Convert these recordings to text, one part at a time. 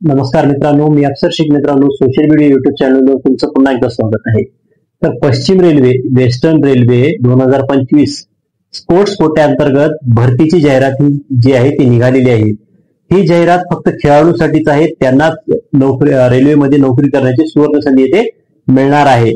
नमस्कार मित्रांनो, मी अक्षर शेख. मित्रांनो, सोशल मीडिया युट्यूब चॅनलवर तुमचं पुन्हा एकदा स्वागत आहे. तर पश्चिम रेल्वे, वेस्टर्न रेल्वे 2025 स्पोर्ट्स कोट्याअंतर्गत भरतीची जाहिरात जी आहे ती निघालेली आहे. ही जाहिरात फक्त खेळाडूंसाठीच आहे. त्यांना रेल्वेमध्ये नोकरी करण्याची सुवर्ण संधी येथे मिळणार आहे.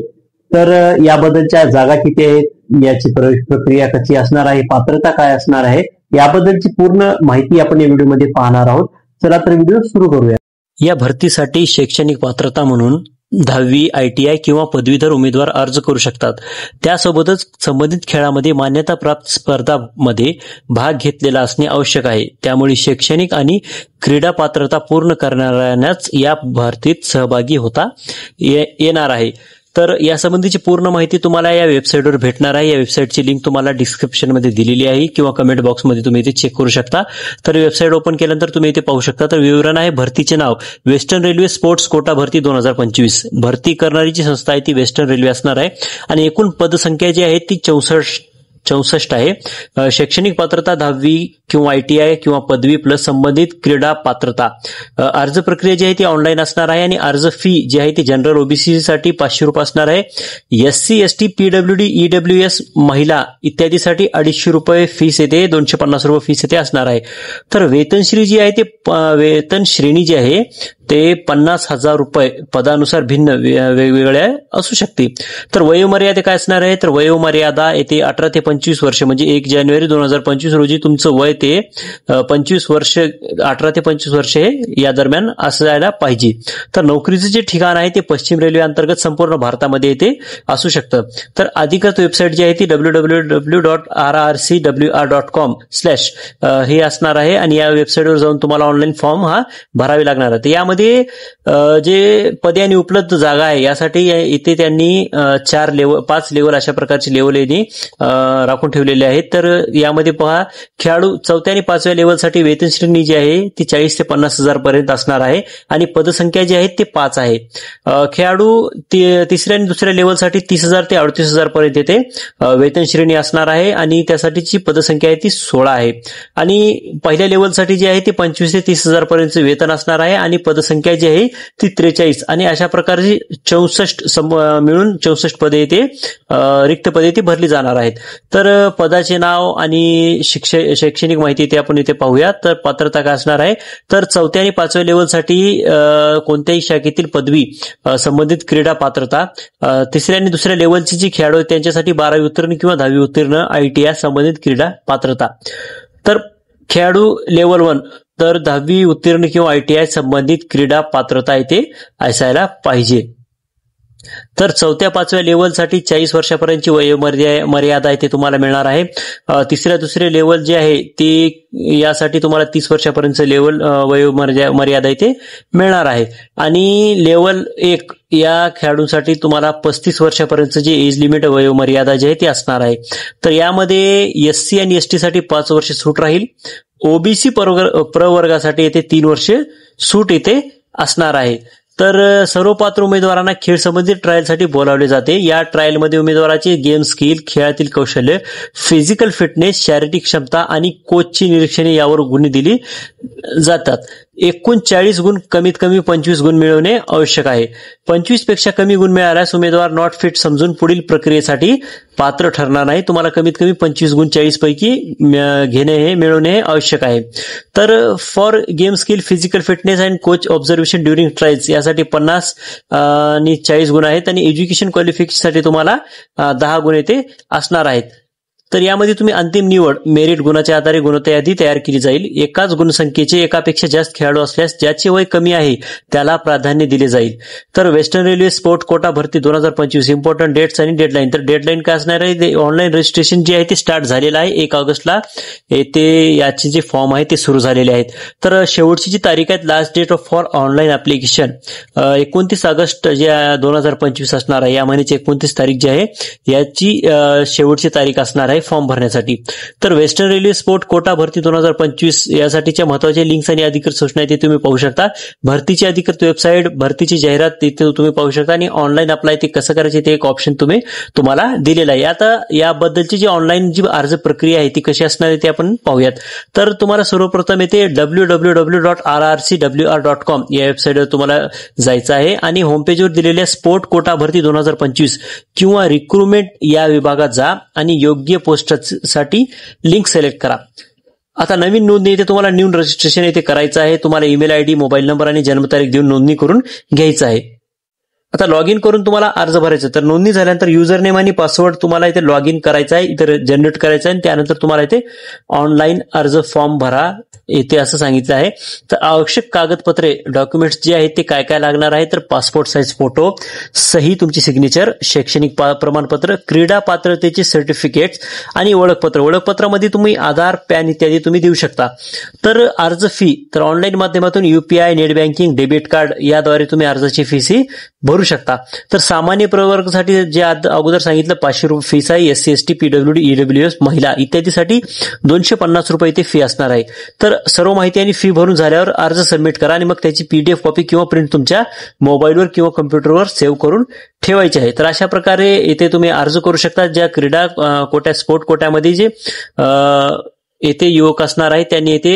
तर याबद्दलच्या जागा किती आहेत, याची प्रवेश प्रक्रिया कशी असणार आहे, पात्रता काय असणार आहे, याबद्दलची पूर्ण माहिती आपण या व्हिडिओमध्ये पाहणार आहोत. चला तर व्हिडिओ सुरू करूया. या भरतीसाठी शैक्षणिक पात्रता म्हणून 10वी ITI किंवा पदवीधर उमेदवार अर्ज करू शकतात. त्यासोबतच संबंधित खेळामध्ये मान्यताप्राप्त स्पर्धांमध्ये भाग घेतलेला असणे आवश्यक आहे. त्यामुळे शैक्षणिक आणि क्रीडा पात्रता पूर्ण करणाऱ्यांनाच या भरतीत सहभागी होता येणार आहे. तर यासंबंधीची पूर्ण माहिती तुम्हाला या वेबसाईटवर भेटणार आहे. या वेबसाईटची लिंक तुम्हाला डिस्क्रिप्शनमध्ये दिलेली आहे किंवा कमेंट बॉक्समध्ये तुम्ही इथे चेक करू शकता. तर वेबसाईट ओपन केल्यानंतर तुम्ही इथे पाहू शकता. तर विवरण आहे. भरतीचे नाव वेस्टर्न रेल्वे स्पोर्ट्स कोटा भरती 2025. भरती करणारीची संस्था आहे ती वेस्टर्न रेल्वे असणार आहे आणि एकूण पदसंख्या जी आहे ती 64 आहे. शैक्षणिक पात्रता 10वी किंवा ITI किंवा पदवी प्लस संबंधित क्रीडा पात्रता. अर्ज प्रक्रिया जी आहे ती ऑनलाईन असणार आहे आणि अर्ज फी जी आहे ती जनरल OBC साठी 500 रुपये असणार आहे. SC ST PWD EWS महिला इत्यादीसाठी 250 रुपये फीस येते, 250 रुपये फीस येते असणार आहे. तर वेतनश्री जी आहे ते वेतन श्रेणी जी आहे ते 50,000 रुपये पदानुसार भिन्न वेगवेगळ्या असू शकते. तर वयोमर्यादा काय असणार आहे, तर वयोमर्यादा येते 18 ते 25 वर्ष, म्हणजे 1 जानेवारी 2025 रोजी तुमचं वय ते 25 वर्ष, 18 ते 25 वर्ष या दरम्यान असायला पाहिजे. तर नोकरीचं जे ठिकाण आहे ते पश्चिम रेल्वे अंतर्गत संपूर्ण भारतामध्ये येते असू शकतं. तर अधिकृत वेबसाईट जी आहे ती www.rrcwr.com/ हे असणार आहे आणि या वेबसाईटवर जाऊन तुम्हाला ऑनलाईन फॉर्म हा भरावे लागणार आहे. यामध्ये जे पदे आणि उपलब्ध जागा आहे यासाठी इथे त्यांनी 5 लेवल अशा प्रकारचे लेवल राखून ठेवलेले आहेत. तर यामध्ये पहा, खेळाडू 4थ्या आणि 5व्या लेवलसाठी वेतन श्रेणी जी आहे ती 40 ते 50,000 पर्यंत असणार आहे आणि पदसंख्या जी आहे ते 5 आहे. खेळाडू 3ऱ्या आणि 2ऱ्या लेवलसाठी 30,000 ते 38,000 पर्यंत येते वेतन श्रेणी असणार आहे आणि त्यासाठीची पदसंख्या आहे ती 16 आहे. आणि पहिल्या लेवलसाठी जी आहे ती 25 ते 30,000 पर्यंत वेतन असणार आहे आणि पदसंख्या जी आहे ती 43 आणि अशा प्रकारची 64 मिळून 64 पदे येते रिक्त पदे ती भरली जाणार आहेत. तर पदाचे नाव आणि शैक्षणिक माहिती ते आपण इथे पाहूया. तर पात्रता काय असणार आहे, तर 4थ्या आणि 5व्या लेवलसाठी कोणत्याही शाखेतील पदवी संबंधित क्रीडा पात्रता. 3ऱ्या आणि 2ऱ्या लेवलची जी खेळाडू आहेत त्यांच्यासाठी 12वी उत्तीर्ण किंवा 10वी उत्तीर्ण ITI संबंधित क्रीडा पात्रता. तर खेळाडू लेवल 1 तर 10वी उत्तीर्ण किंवा ITI संबंधित क्रीडा पात्रता इथे असायला पाहिजे. तर 4थ्या-5व्या लेवलसाठी 40 वर्षापर्यंतची वयोमर्यादा इथे तुम्हाला मिळणार आहे. 3ऱ्या-2ऱ्या लेवल जे आहे ते यासाठी तुम्हाला 30 वर्षापर्यंत लेवल वयोमर्यादा इथे मिळणार आहे आणि लेवल 1 या खेळाडूंसाठी तुम्हाला 35 वर्षापर्यंत जे एज लिमिट वयोमर्यादा जी आहे ती असणार आहे. तर यामध्ये SC आणि ST साठी 5 वर्ष सूट राहील. OBC प्रवर्गासाठी येथे 3 वर्ष सूट येथे असणार आहे. तर सर्व पात्र उमेदवारांना खेळ संबंधित ट्रायलसाठी बोलावले जाते. या ट्रायलमध्ये उमेदवाराचे गेम स्किल, खेळातील कौशल्य, फिजिकल फिटनेस, शारीरिक क्षमता आणि कोचची निरीक्षणे यावर गुण दिली जातात. एकूण 40 गुण, कमीत कमी 25 गुण मिळवणे आवश्यक आहे. 25 पेक्षा कमी गुण मिळाल्यास उमेदवार नॉट फिट समजून पुढील प्रक्रियेसाठी पात्र ठरणार नाही. तुम्हाला कमीत कमी 25 गुण 40 पैकी मिळवणे आवश्यक आहे. तर for game skill, physical fitness and coach observation during trials यासाठी 50 आणि 40 गुण आहेत आणि एज्युकेशन क्वालिफिकेशनसाठी तुम्हाला 10 गुण येथे असणार आहेत. तर यामध्ये तुम्ही अंतिम निवड मेरिट गुणाच्या आधारे गुणवत्ता यादी तयार केली जाईल. एकाच गुणसंख्येचे एकापेक्षा जास्त खेळाडू असल्यास ज्याचे वय कमी आहे त्याला प्राधान्य दिले जाईल. तर वेस्टर्न रेल्वे स्पोर्ट कोटा भरती 2025 इम्पॉर्टंट डेट्स आणि डेडलाईन. तर डेडलाईन काय असणार आहे, ऑनलाईन रजिस्ट्रेशन जे आहे ते स्टार्ट झालेलं आहे. 1 ऑगस्टला ते याचे जे फॉर्म आहे ते सुरू झालेले आहेत. तर शेवटची जी तारीख आहे, last date for online application 29 August जे 2025 असणार आहे. या महिन्याची 29 तारीख जी आहे याची शेवटची तारीख असणार आहे. आहे फॉर्म भरण्यासाठी. तर वेस्टर्न रेल्वे स्पोर्ट कोटा भरती 2025 यासाठीच्या महत्त्वाच्या लिंक्स आणि अधिकृत सूचना इथे तुम्ही पाहू शकता. भरतीची अधिकृत वेबसाईट, भरतीची जाहिरात तिथे तुम्ही पाहू शकता आणि ऑनलाईन अप्लाय ते कसं करायचे ते एक ऑप्शन तुम्हाला दिलेलं आहे. आता याबद्दलची जी ऑनलाईन जी अर्ज प्रक्रिया आहे ती कशी असणार आहे ते आपण पाहूयात. तर तुम्हाला सर्वप्रथम येथे www.rrcwr.com या वेबसाईटवर तुम्हाला जायचं आहे आणि होमपेजवर दिलेल्या स्पोर्ट कोटा भरती 2025 किंवा रिक्रुटमेंट या विभागात जा आणि योग्य पोस्टसाठी लिंक सिलेक्ट करा. आता नवीन नोंदणी इथे तुम्हाला न्यू रजिस्ट्रेशन इथे करायचं आहे. तुम्हाला ईमेल आयडी, मोबाईल नंबर आणि जन्मतारीख देऊन नोंदणी करून घ्यायचं आहे. आता लॉग इन करून तुम्हाला अर्ज भरायचा. तर नोंदणी झाल्यानंतर युजर नेम आणि पासवर्ड तुम्हाला इथे लॉग इन करायचा आहे, इथे जनरेट करायचा आहे आणि त्यानंतर तुम्हाला इथे ऑनलाईन अर्ज फॉर्म भरा येथे असं सांगितलं आहे. तर आवश्यक कागदपत्रे, डॉक्युमेंट्स जे आहेत ते काय काय लागणार आहे, तर पासपोर्ट साईज फोटो, सही तुमची सिग्नेचर, शैक्षणिक प्रमाणपत्र, क्रीडा पात्रतेचे सर्टिफिकेट्स आणि ओळखपत्र. ओळखपत्रामध्ये तुम्ही आधार, पॅन इत्यादी तुम्ही देऊ शकता. तर अर्ज फी, तर ऑनलाईन माध्यमातून UPI, net banking, debit card याद्वारे तुम्ही अर्जाची फीस ही भरू शकता. तर सामान्य प्रवर्गासाठी जे अगोदर सांगितलं 500 रुपये फीस आहे. SC, ST, PWD, EWS, महिला इत्यादीसाठी 250 रुपये इथे फी असणार आहे. तर सर्व माहिती आणि फी भरून झाल्यावर अर्ज सबमिट करा आणि मग त्याची PDF कॉपी किंवा प्रिंट तुमच्या मोबाईलवर किंवा कम्प्युटरवर सेव्ह करून ठेवायची आहे. तर अशा प्रकारे इथे तुम्ही अर्ज करू शकता. ज्या क्रीडा कोट्या, स्पोर्ट कोट्यामध्ये जे येथे युवक असणार आहे त्यांनी येथे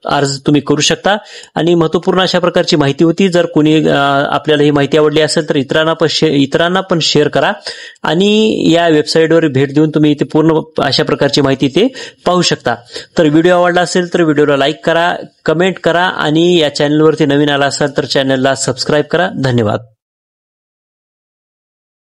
अर्ज तुम्ही करू शकता. आणि महत्वपूर्ण अशा प्रकारची माहिती होती. जर कोणी आपल्याला ही माहिती आवडली असेल तर इतरांना पण शेअर करा आणि या वेबसाईटवर भेट देऊन तुम्ही इथे पूर्ण अशा प्रकारची माहिती इथे पाहू शकता. तर व्हिडिओ आवडला असेल तर व्हिडिओला लाईक करा, कमेंट करा आणि या चॅनलवरती नवीन आला असाल तर चॅनलला सबस्क्राईब करा. धन्यवाद.